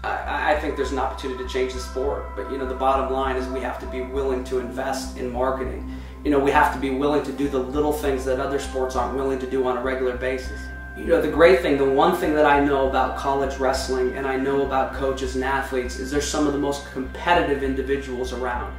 I think there's an opportunity to change the sport, but the bottom line is we have to be willing to invest in marketing. We have to be willing to do the little things that other sports aren't willing to do on a regular basis. The great thing, the one thing that I know about college wrestling and I know about coaches and athletes is they're some of the most competitive individuals around.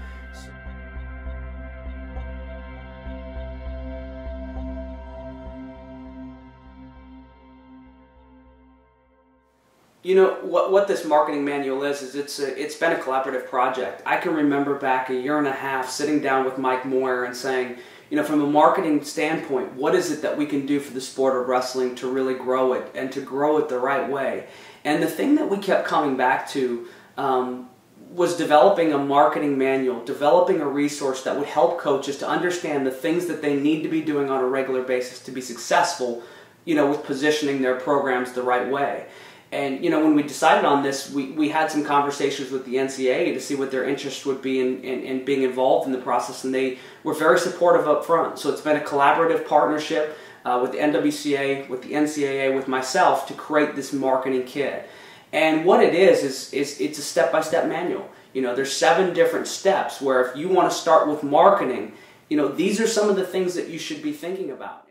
What this marketing manual is it's been a collaborative project. I can remember back a year and a half sitting down with Mike Moyer and saying, from a marketing standpoint, what is it that we can do for the sport of wrestling to really grow it and to grow it the right way? And the thing that we kept coming back to was developing a marketing manual, developing a resource that would help coaches to understand the things that they need to be doing on a regular basis to be successful, with positioning their programs the right way. And when we decided on this, we had some conversations with the NCAA to see what their interest would be in being involved in the process, and they were very supportive up front. So it's been a collaborative partnership with the NWCA, with the NCAA, with myself to create this marketing kit. And what it is it's a step-by-step manual. There's 7 different steps where if you want to start with marketing, these are some of the things that you should be thinking about.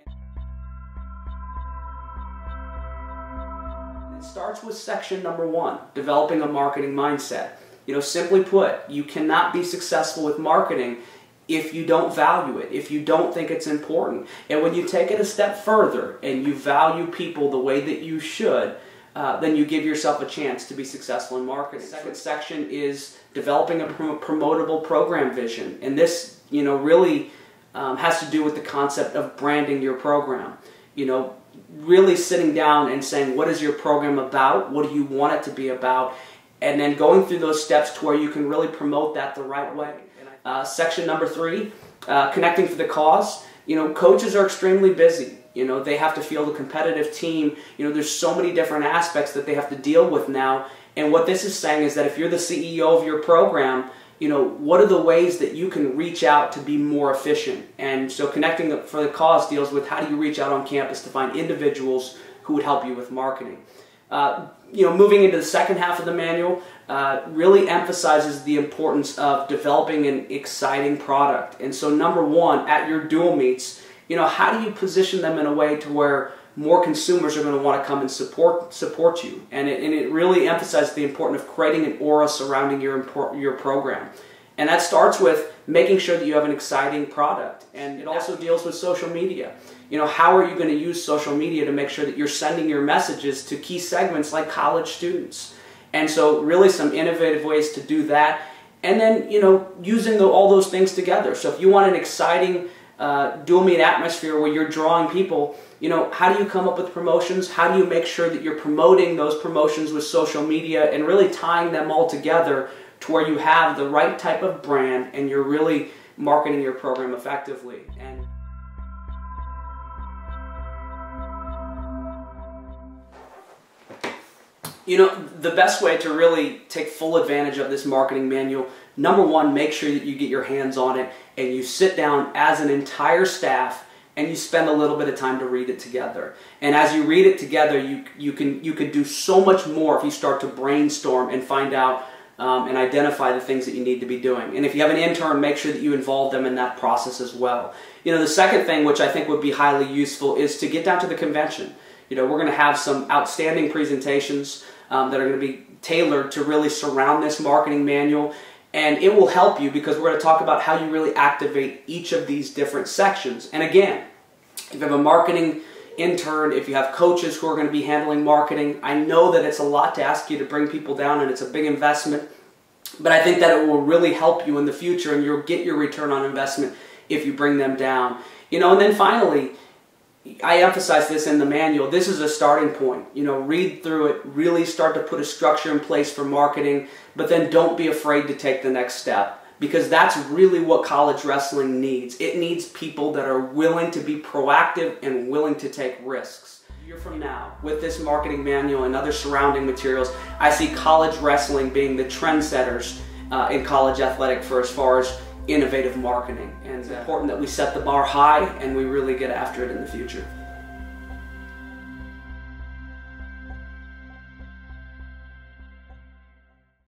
It starts with section number 1, developing a marketing mindset. Simply put, you cannot be successful with marketing if you don't value it, if you don't think it's important. And when you take it a step further and you value people the way that you should, then you give yourself a chance to be successful in marketing. The second section is developing a promotable program vision. And this, really has to do with the concept of branding your program. Really sitting down and saying, what is your program about? What do you want it to be about? And then going through those steps to where you can really promote that the right way. Section number 3, connecting for the cause. Coaches are extremely busy. They have to field a competitive team. There's so many different aspects that they have to deal with now. And what this is saying is that if you're the CEO of your program, what are the ways that you can reach out to be more efficient? And so connecting for the cause deals with how do you reach out on campus to find individuals who would help you with marketing. Moving into the second half of the manual, really emphasizes the importance of developing an exciting product. And so number 1, at your dual meets, how do you position them in a way to where more consumers are going to want to come and support you? And it really emphasizes the importance of creating an aura surrounding your program. And that starts with making sure that you have an exciting product. And it also deals with social media. How are you going to use social media to make sure that you're sending your messages to key segments like college students? And so really some innovative ways to do that. And then, using all those things together. So if you want an exciting dual meet atmosphere where you're drawing people, how do you come up with promotions? How do you make sure that you're promoting those promotions with social media and really tying them all together to where you have the right type of brand and you're really marketing your program effectively? And the best way to really take full advantage of this marketing manual, number 1, make sure that you get your hands on it and you sit down as an entire staff and you spend a little bit of time to read it together. And as you read it together, you can do so much more if you start to brainstorm and find out and identify the things that you need to be doing. And if you have an intern, make sure that you involve them in that process as well. The second thing, which I think would be highly useful, is to get down to the convention. We're going to have some outstanding presentations that are going to be tailored to really surround this marketing manual. And it will help you because we're going to talk about how you really activate each of these different sections. And again, if you have a marketing intern, if you have coaches who are going to be handling marketing, I know that it's a lot to ask you to bring people down and it's a big investment, but I think that it will really help you in the future and you'll get your return on investment if you bring them down. And then finally, I emphasize this in the manual, this is a starting point. Read through it, really start to put a structure in place for marketing, but then don't be afraid to take the next step, because that's really what college wrestling needs. It needs people that are willing to be proactive and willing to take risks. A year from now, with this marketing manual and other surrounding materials, I see college wrestling being the trendsetters in college athletic for as far as innovative marketing. And it's important that we set the bar high and we really get after it in the future.